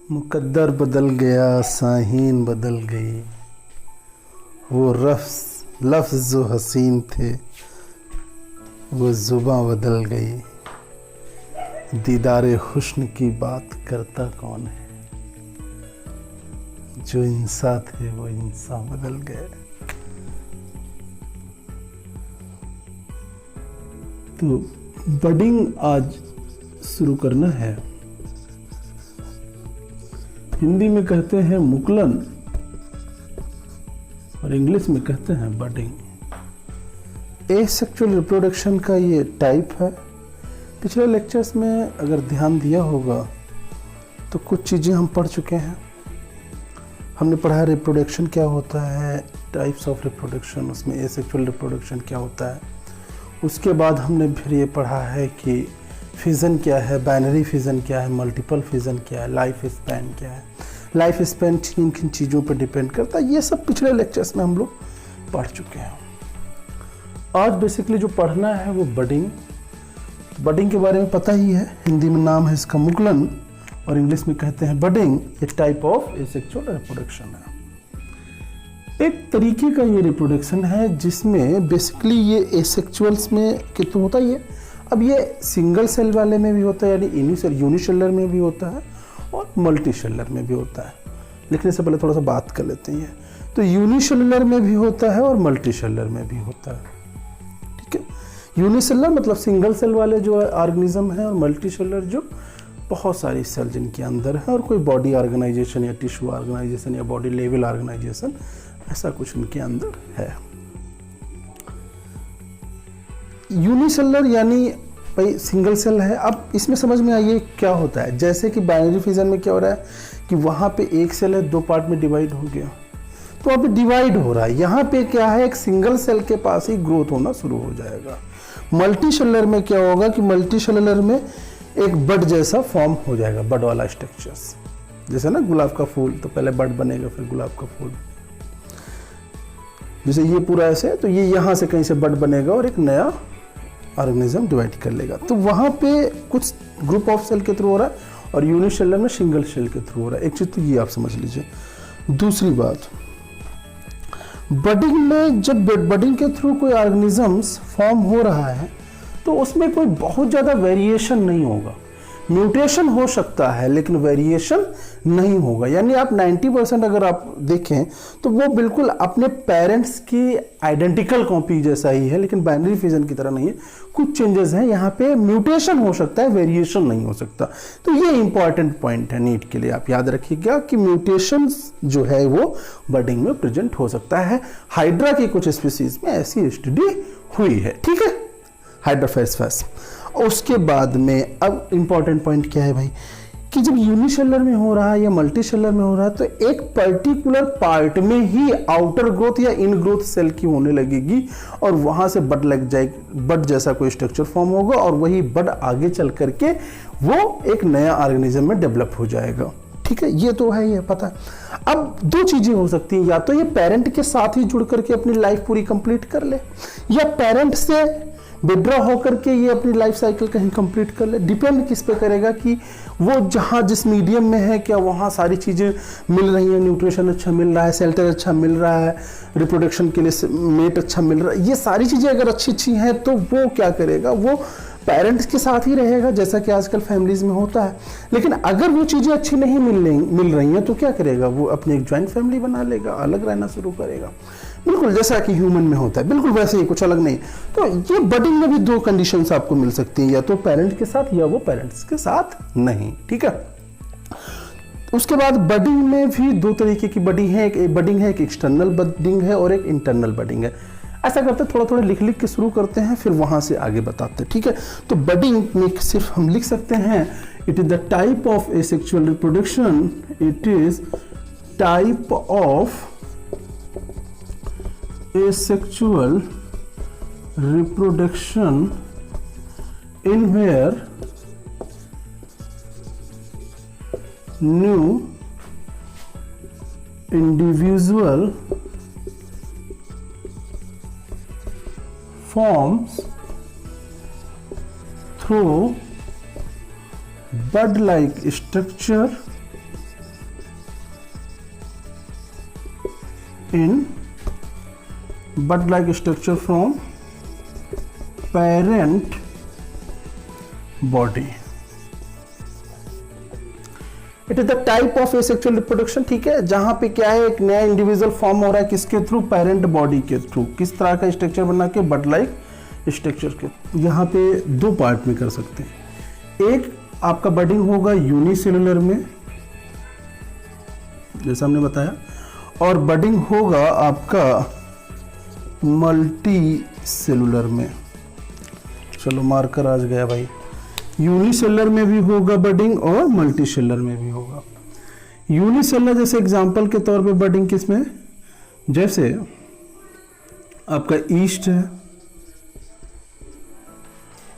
मुकद्दर बदल गया, साहीन बदल गई, वो लफ्ज़ जो हसीन थे वो ज़ुबां बदल गई, दीदारे हुस्न की बात करता कौन है, जो इंसान थे वो इंसान बदल गए। तो बडिंग आज शुरू करना है। हिंदी में कहते हैं मुकलन और इंग्लिश में कहते हैं बडिंग। एसेक्सुअल रिप्रोडक्शन का ये टाइप है। पिछले लेक्चर्स में अगर ध्यान दिया होगा तो कुछ चीज़ें हम पढ़ चुके हैं। हमने पढ़ा है रिप्रोडक्शन क्या होता है, टाइप्स ऑफ रिप्रोडक्शन, उसमें एसेक्सुअल रिप्रोडक्शन क्या होता है। उसके बाद हमने फिर ये पढ़ा है कि फिजन क्या है, बाइनरी फिजन क्या है, मल्टीपल फिजन क्या है, लाइफ स्पैन क्या है। लाइफ स्पैन किन किन चीज़ों पर डिपेंड करता है, ये सब पिछले लेक्चर्स में हम लोग पढ़ चुके हैं। आज बेसिकली जो पढ़ना है वो बडिंग। बडिंग के बारे में पता ही है, हिंदी में नाम है इसका मुकलन और इंग्लिश में कहते हैं बडिंग। एक टाइप ऑफ एसेक्सुअल रिप्रोडक्शन है। एक तरीके का ये रिप्रोडक्शन है जिसमें बेसिकली ये एसेक्सुअल्स में कितना होता ही है। अब ये सिंगल सेल वाले में भी होता है, यानी यूनिसेलर में भी होता है और मल्टीसेलर में भी होता है। लेकिन इससे पहले थोड़ा सा बात कर लेते हैं। तो यूनिसेलुलर में भी होता है और मल्टीसेलर में भी होता है। ठीक है, यूनिसेलर मतलब सिंगल सेल वाले जो ऑर्गेनिज्म है और मल्टीसेलर जो बहुत सारी सेल जिनके अंदर है और कोई बॉडी ऑर्गेनाइजेशन या टिश्यू ऑर्गेनाइजेशन या बॉडी लेवल ऑर्गेनाइजेशन ऐसा कुछ उनके अंदर है। यूनिसेलर यानी भाई सिंगल सेल है। अब इसमें समझ में आइए क्या होता है। जैसे कि बाइनरी फिजन में क्या हो रहा है कि वहाँ पे एक सेल है, दो पार्ट में डिवाइड हो गया, तो अब डिवाइड हो रहा है। यहाँ पे क्या है, एक सिंगल सेल के पास ही ग्रोथ होना शुरू हो जाएगा। मल्टीसेलर में क्या होगा कि मल्टीसेलुलर में एक बड जैसा फॉर्म हो जाएगा, बड वाला स्ट्रक्चर्स। जैसे ना गुलाब का फूल, तो पहले बड बनेगा फिर गुलाब का फूल। जैसे ये पूरा ऐसे है तो ये यहाँ से कहीं से बड बनेगा और एक नया ऑर्गेनिज्म डिवाइड कर लेगा। तो वहाँ पे कुछ ग्रुप ऑफ सेल के थ्रू हो रहा है और यूनिसेलर में सिंगल सेल के थ्रू हो रहा है। एक चीज़ तो ये आप समझ लीजिए। दूसरी बात, बडिंग में जब बडिंग के थ्रू कोई ऑर्गेनिजम्स फॉर्म हो रहा है तो उसमें कोई बहुत ज़्यादा वेरिएशन नहीं होगा। म्यूटेशन हो सकता है लेकिन वेरिएशन नहीं होगा। यानी आप 90% अगर आप देखें तो वो बिल्कुल अपने पेरेंट्स की आइडेंटिकल कॉपी जैसा ही है, लेकिन बाइनरी फिजन की तरह नहीं है। कुछ चेंजेस हैं यहाँ पे, म्यूटेशन हो सकता है, वेरिएशन नहीं हो सकता। तो ये इंपॉर्टेंट पॉइंट है नीट के लिए, आप याद रखिएगा कि म्यूटेशन जो है वो बडिंग में प्रेजेंट हो सकता है। हाइड्रा की कुछ स्पीसीज में ऐसी स्टडी हुई है। ठीक है, हाइड्रोफेस्फस। उसके बाद में अब इंपॉर्टेंट पॉइंट क्या है भाई कि जब यूनिसेलर में हो रहा है या मल्टीसेलर में हो रहा है तो एक पर्टिकुलर पार्ट में ही आउटर ग्रोथ या इन ग्रोथ सेल की होने लगेगी और वहां से बड लग जाएगी, बड जैसा कोई स्ट्रक्चर फॉर्म होगा और वही बड आगे चल करके वो एक नया ऑर्गेनिज्म में डेवलप हो जाएगा। ठीक है, ये तो है, ये पता है। अब दो चीजें हो सकती हैं, या तो ये पेरेंट के साथ ही जुड़ करके अपनी लाइफ पूरी कंप्लीट कर ले या पेरेंट से विड्रॉ होकर के ये अपनी लाइफ साइकिल कहीं कंप्लीट कर ले। डिपेंड किस पे करेगा कि वो जहाँ जिस मीडियम में है क्या वहाँ सारी चीज़ें मिल रही हैं, न्यूट्रिशन अच्छा मिल रहा है, शेल्टर अच्छा मिल रहा है, रिप्रोडक्शन के लिए मेट अच्छा मिल रहा है। ये सारी चीज़ें अगर अच्छी अच्छी हैं तो वो क्या करेगा, वो पेरेंट्स के साथ ही रहेगा जैसा कि आजकल फैमिलीज में होता है। लेकिन अगर वो चीज़ें अच्छी नहीं मिल रही हैं तो क्या करेगा, वो अपनी एक ज्वाइंट फैमिली बना लेगा, अलग रहना शुरू करेगा। बिल्कुल जैसा कि ह्यूमन में होता है, बिल्कुल वैसे ही, कुछ अलग नहीं। तो ये बडिंग में भी दो कंडीशंस आपको मिल सकती हैं, या तो पेरेंट के साथ या वो पेरेंट्स के साथ नहीं। ठीक है, उसके बाद बडिंग में भी दो तरीके की बडिंग है। एक बडिंग है, एक एक्सटर्नल बडिंग है और एक इंटरनल बडिंग है। ऐसा करते थोड़ा थोड़ा लिख लिख के शुरू करते हैं, फिर वहां से आगे बताते हैं। ठीक है, तो बडिंग में सिर्फ हम लिख सकते हैं it is the type of asexual reproduction, it is type of asexual reproduction in where new individual forms through bud-like structure in bud like structure from parent body. It is the type of asexual reproduction, ठीक है, जहां पे क्या है, एक नया individual form हो रहा है किसके थ्रू, पेरेंट बॉडी के थ्रू। किस तरह का स्ट्रक्चर बना के, बड लाइक स्ट्रक्चर के। यहाँ पे दो पार्ट में कर सकते हैं। एक आपका बडिंग होगा यूनिसेलुलर में जैसा हमने बताया, और बडिंग होगा आपका मल्टी सेलुलर में। चलो मार्कर आज गया भाई। यूनिसेलुलर में भी होगा बडिंग और मल्टी सेलुलर में भी होगा। यूनिसेलुलर जैसे एग्जांपल के तौर पे बडिंग किसमें, जैसे आपका ईस्ट है,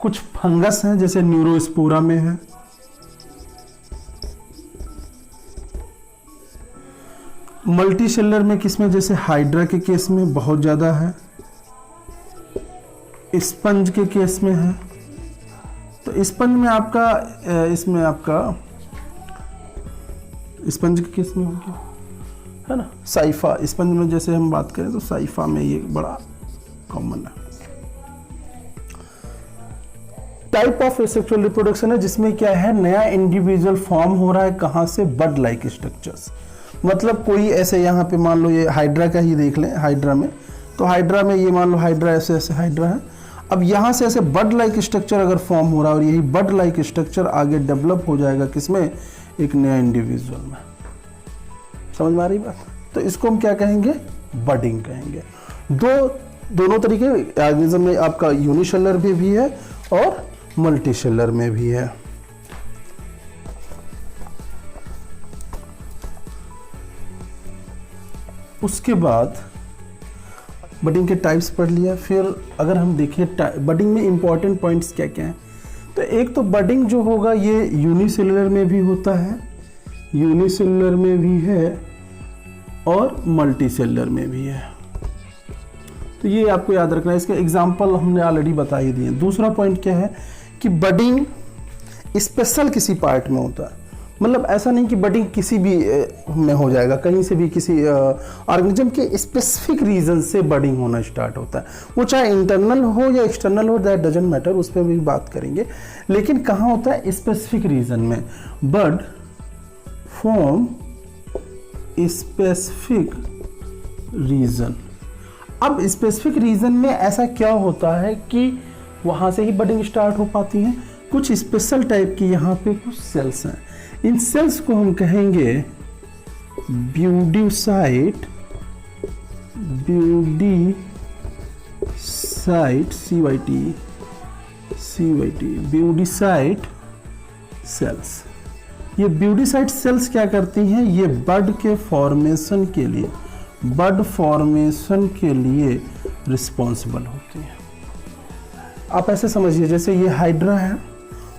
कुछ फंगस है जैसे न्यूरोस्पोरा में है, मल्टी सेलुलर में किसमें, जैसे हाइड्रा के केस में बहुत ज्यादा है, स्पंज के केस में है। तो स्पंज में आपका इसमें आपका स्पंज के केस में हो गया है ना, साइफा। स्पंज में जैसे हम बात करें तो साइफा में ये बड़ा कॉमन है। टाइप ऑफ एसेक्सुअल रिप्रोडक्शन है जिसमें क्या है, नया इंडिविजुअल फॉर्म हो रहा है, कहां से, बड लाइक स्ट्रक्चर्स। मतलब कोई ऐसे यहाँ पे मान लो ये हाइड्रा का ही देख लें, हाइड्रा में, तो हाइड्रा में ये मान लो हाइड्रा ऐसे ऐसे हाइड्रा है। अब यहाँ से ऐसे बड लाइक स्ट्रक्चर अगर फॉर्म हो रहा है और यही बड लाइक स्ट्रक्चर आगे डेवलप हो जाएगा किसमें, एक नया इंडिविजुअल में। समझ में आ रही बात? तो इसको हम क्या कहेंगे, बडिंग कहेंगे। दोनों तरीके ऑर्गेनिज्म में आपका यूनिसेलुलर भी है और मल्टीसेलुलर में भी है। उसके बाद बडिंग के टाइप्स पढ़ लिया। फिर अगर हम देखें बडिंग में इंपॉर्टेंट पॉइंट्स क्या क्या हैं, तो एक तो बडिंग जो होगा ये यूनिसेलुलर में भी होता है, यूनिसेलुलर में भी है और मल्टीसेलुलर में भी है। तो ये आपको याद रखना है, इसके एग्जाम्पल हमने ऑलरेडी बता ही दिए। दूसरा पॉइंट क्या है कि बडिंग स्पेशल किसी पार्ट में होता है, मतलब ऐसा नहीं कि बडिंग किसी भी में हो जाएगा, कहीं से भी किसी ऑर्गेनिज्म के स्पेसिफिक रीजन से बडिंग होना स्टार्ट होता है। वो चाहे इंटरनल हो या एक्सटर्नल हो, दैट डजंट मैटर, उस पर भी बात करेंगे। लेकिन कहाँ होता है, स्पेसिफिक रीजन में। बड फॉर्म स्पेसिफिक रीजन। अब स्पेसिफिक रीजन में ऐसा क्या होता है कि वहां से ही बडिंग स्टार्ट हो पाती है। कुछ स्पेशल टाइप की यहाँ पे कुछ सेल्स हैं, इन सेल्स को हम कहेंगे ब्यूडिसाइट, ब्यूडिसाइट सेल्स। ये ब्यूडिसाइट सेल्स क्या करती हैं, ये बड के फॉर्मेशन के लिए, बड फॉर्मेशन के लिए रिस्पॉन्सिबल होती हैं। आप ऐसे समझिए जैसे ये हाइड्रा है,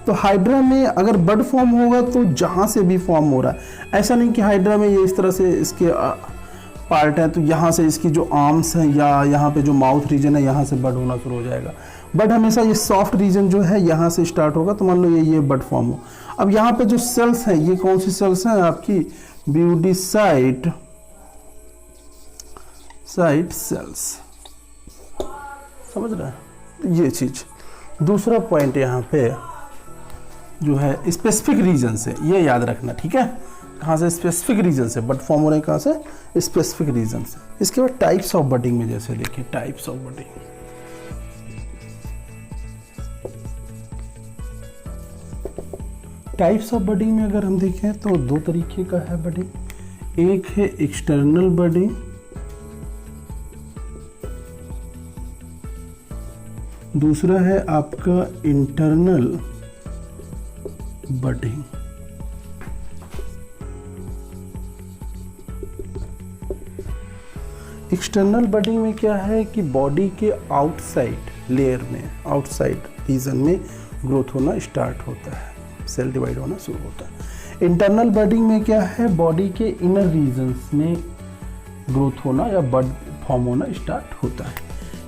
तो हाइड्रा में अगर बड फॉर्म होगा तो जहाँ से भी फॉर्म हो रहा है, ऐसा नहीं कि हाइड्रा में ये इस तरह से इसके पार्ट है तो यहाँ से इसकी जो आर्म्स हैं या यहाँ पे जो माउथ रीजन है यहाँ से बड होना शुरू हो जाएगा। बड हमेशा ये सॉफ्ट रीजन जो है यहाँ से स्टार्ट होगा, तो मान लो ये बड फॉर्म हो। अब यहाँ पे जो सेल्स हैं ये कौन सी सेल्स हैं आपकी, ब्यूडिसाइट सेल्स। समझ रहे हैं ये चीज। दूसरा पॉइंट यहाँ पे जो है स्पेसिफिक रीजन से, ये याद रखना, ठीक है, कहाँ से, स्पेसिफिक रीजन से बड फॉर्म हो रहे हैं, कहाँ से, स्पेसिफिक रीजन से। इसके बाद टाइप्स ऑफ बडिंग में जैसे देखिए, types of budding, types of budding में अगर हम देखें तो दो तरीके का है बडिंग। एक है एक्सटर्नल बडिंग, दूसरा है आपका इंटरनल बडिंग। एक्सटर्नल बडिंग में क्या है कि बॉडी के आउटसाइड लेयर में, आउटसाइड रीजन में ग्रोथ होना स्टार्ट होता है, सेल डिवाइड होना शुरू होता है। इंटरनल बडिंग में क्या है, बॉडी के इनर रीजन्स में ग्रोथ होना या बड फॉर्म होना स्टार्ट होता है,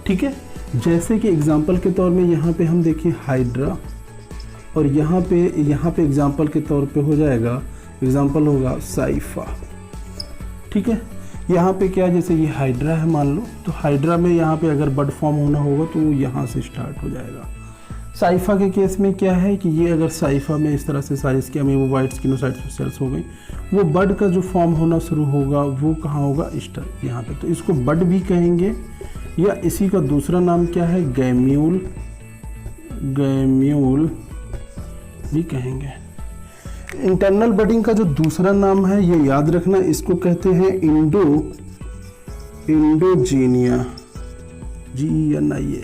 ठीक है। जैसे कि एग्जांपल के तौर में यहाँ पे हम देखें हाइड्रा, और यहाँ पे एग्जांपल के तौर पे हो जाएगा, एग्जांपल होगा साइफा, ठीक है। यहाँ पे क्या, जैसे ये हाइड्रा है मान लो, तो हाइड्रा में यहाँ पे अगर बड फॉर्म होना होगा तो वो यहाँ से स्टार्ट हो जाएगा। साइफा के केस में क्या है कि ये अगर साइफा में इस तरह से सारी इसके अमीबोवाइट स्किनोसाइट सेल्स हो गई, वो बड का जो फॉर्म होना शुरू होगा वो कहाँ होगा, यहाँ पे। तो इसको बड भी कहेंगे, या इसी का दूसरा नाम क्या है, गैम्यूल भी कहेंगे। इंटरनल बडिंग का जो दूसरा नाम है ये याद रखना, इसको कहते हैं इंडोजीनिया, GENIA,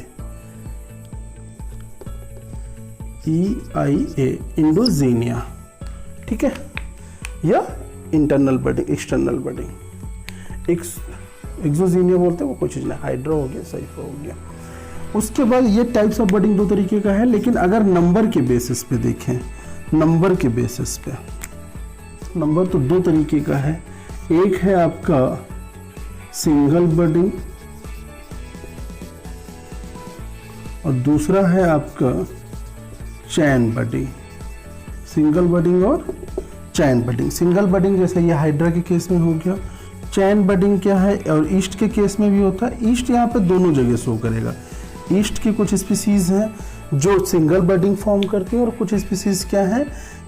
इंडोजीनिया, ठीक है, या इंटरनल बडिंग, एक्सटर्नल बडिंग, एक्सोजीनिया बोलते हैं, वो कोई चीज़ नहीं, हाइड्रा हो गया, साइफा हो गया। उसके बाद ये टाइप्स ऑफ बडिंग दो तरीके का है, लेकिन अगर नंबर के बेसिस पे देखें, नंबर के बेसिस पे, नंबर तो दो तरीके का है। एक है आपका सिंगल बडिंग और दूसरा है आपका चैन बडिंग। सिंगल बडिंग और चैन बडिंग। सिंगल बडिंग जैसे ये हाइड्रा के केस में हो गया। चैन बडिंग क्या है, और ईस्ट के केस में भी होता है। ईस्ट यहाँ पे दोनों जगह शो करेगा। ईस्ट की कुछ स्पीसीज हैं जो सिंगल बडिंग फॉर्म करती हैं और कुछ स्पीसीज क्या है,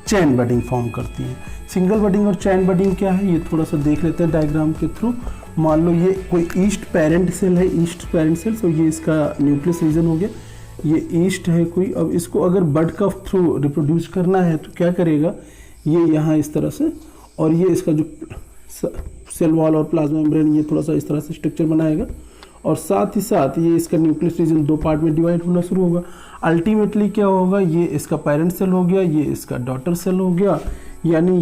चैन बडिंग फॉर्म करती हैं। सिंगल बडिंग और चैन बडिंग क्या है, ये थोड़ा सा देख लेते हैं डायग्राम के थ्रू। मान लो ये कोई ईस्ट पेरेंट सेल है, ईस्ट पेरेंट सेल, तो ये इसका न्यूक्लियस रीजन हो गया, ये ईस्ट है कोई। अब इसको अगर बड का थ्रू रिप्रोड्यूस करना है तो क्या करेगा, ये यहाँ इस तरह से, और ये इसका जो सेल वॉल और प्लाज्मा मेम्ब्रेन, ये थोड़ा सा इस तरह से स्ट्रक्चर बनाएगा, और साथ ही साथ ये इसका न्यूक्लियस रीजन दो पार्ट में डिवाइड होना शुरू होगा। अल्टीमेटली क्या होगा, ये इसका पेरेंट सेल हो गया, ये इसका डॉटर सेल हो गया, यानी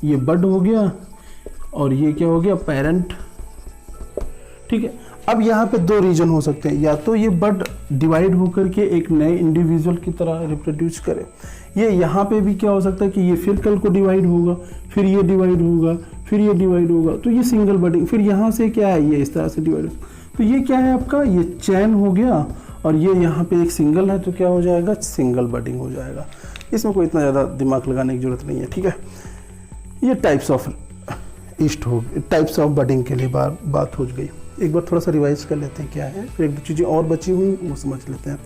ये बड हो गया और ये क्या हो गया, पेरेंट, ठीक है। अब यहाँ पे दो रीजन हो सकते हैं, या तो ये बड डिवाइड होकर के एक नए इंडिविजुअल की तरह रिप्रोड्यूस करे, ये यहाँ पे भी क्या हो सकता है कि ये फिर कल को डिवाइड होगा, फिर ये डिवाइड होगा, फिर ये डिवाइड होगा, तो ये सिंगल बडिंग। फिर यहाँ से क्या है, ये इस तरह से डिवाइड, तो ये क्या है आपका, ये चैन हो गया, और ये यहाँ पे एक सिंगल है तो क्या हो जाएगा, सिंगल बडिंग हो जाएगा। इसमें कोई इतना ज़्यादा दिमाग लगाने की जरूरत नहीं है, ठीक है। ये टाइप्स ऑफ ईस्ट हो, टाइप्स ऑफ बडिंग के लिए बात हो गई। एक बार थोड़ा सा रिवाइज कर लेते हैं क्या है, फिर एक दो चीज़ें और बची हुई वो समझ लेते हैं।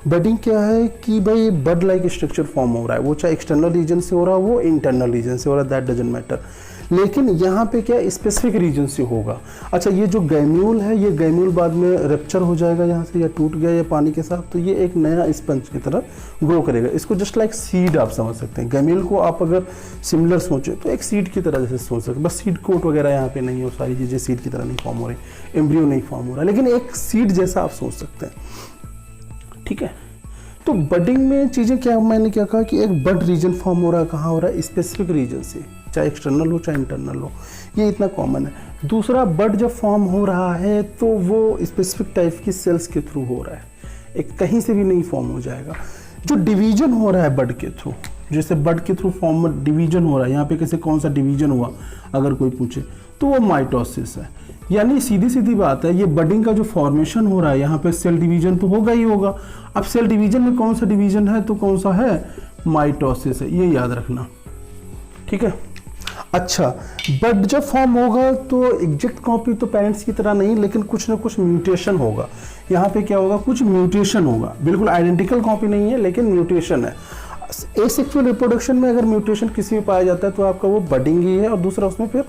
बडिंग क्या है कि भाई बड लाइक स्ट्रक्चर फॉर्म हो रहा है, वो चाहे एक्सटर्नल रीजन से हो रहा है, वो इंटरनल रीजन से हो रहा है, दैट डजंट मैटर, लेकिन यहाँ पे क्या स्पेसिफिक रीजन से होगा। अच्छा, ये जो गैम्यूल है, ये गैम्यूल बाद में रप्चर हो जाएगा यहाँ से, या टूट गया या पानी के साथ, तो ये एक नया स्पंज की तरह ग्रो करेगा। इसको जस्ट लाइक सीड आप समझ सकते हैं। गैम्यूल को आप अगर सिमिलर सोचें तो एक सीड की तरह जैसे सोच सकते हैं, बस सीड कोट वगैरह यहाँ पे नहीं हो, सारी चीज़ें सीड की तरह नहीं फॉर्म हो रही, एम्ब्रियो नहीं फॉर्म हो रहा, लेकिन एक सीड जैसा आप सोच सकते हैं, ठीक है। तो बडिंग में चीज़ें क्या, मैंने क्या कहा कि एक बड रीजन फॉर्म हो रहा है, कहाँ हो रहा है, स्पेसिफिक रीजन से, चाहे एक्सटर्नल हो चाहे इंटरनल हो, ये इतना कॉमन है। दूसरा, बड जब फॉर्म हो रहा है तो वो स्पेसिफिक टाइप की सेल्स के थ्रू हो रहा है, एक कहीं से भी नहीं फॉर्म हो जाएगा। जो डिवीजन हो रहा है बड के थ्रू, जैसे बड के थ्रू फॉर्म डिवीजन हो रहा है, यहाँ पे कैसे कौन सा डिवीजन हुआ अगर कोई पूछे तो वो माइटोसिस है। यानी सीधी सीधी बात है, ये बडिंग का जो फॉर्मेशन हो रहा है, यहाँ पे सेल डिवीजन तो होगा ही होगा। अब सेल डिवीजन में कौन सा डिवीजन है, तो कौन सा है, माइटोसिस है, ये याद रखना, ठीक है। अच्छा, बट जब फॉर्म होगा तो एग्जैक्ट कॉपी तो पेरेंट्स की तरह नहीं, लेकिन कुछ ना कुछ म्यूटेशन होगा। यहाँ पे क्या होगा, कुछ म्यूटेशन होगा, बिल्कुल आइडेंटिकल कॉपी नहीं है लेकिन म्यूटेशन है। एसेक्सुअल रिप्रोडक्शन में अगर म्यूटेशन किसी में पाया जाता है तो आपका वो बडिंग ही है, और दूसरा उसमें फिर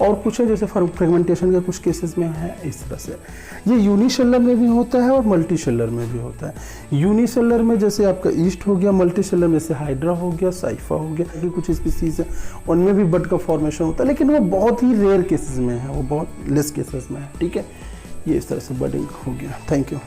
और कुछ है, जैसे फ्रेगमेंटेशन के कुछ केसेस में है इस तरह से। ये यूनिसेलर में भी होता है और मल्टीसेलर में भी होता है। यूनिसेलर में जैसे आपका ईस्ट हो गया, मल्टीसेलर में जैसे हाइड्रा हो गया, साइफा हो गया, ये कुछ स्पीसीज है उनमें भी बड का फॉर्मेशन होता है, लेकिन वो बहुत ही रेयर केसेस में है, वो बहुत लेस केसेस में है, ठीक है। ये इस तरह से बडिंग हो गया। Thank you.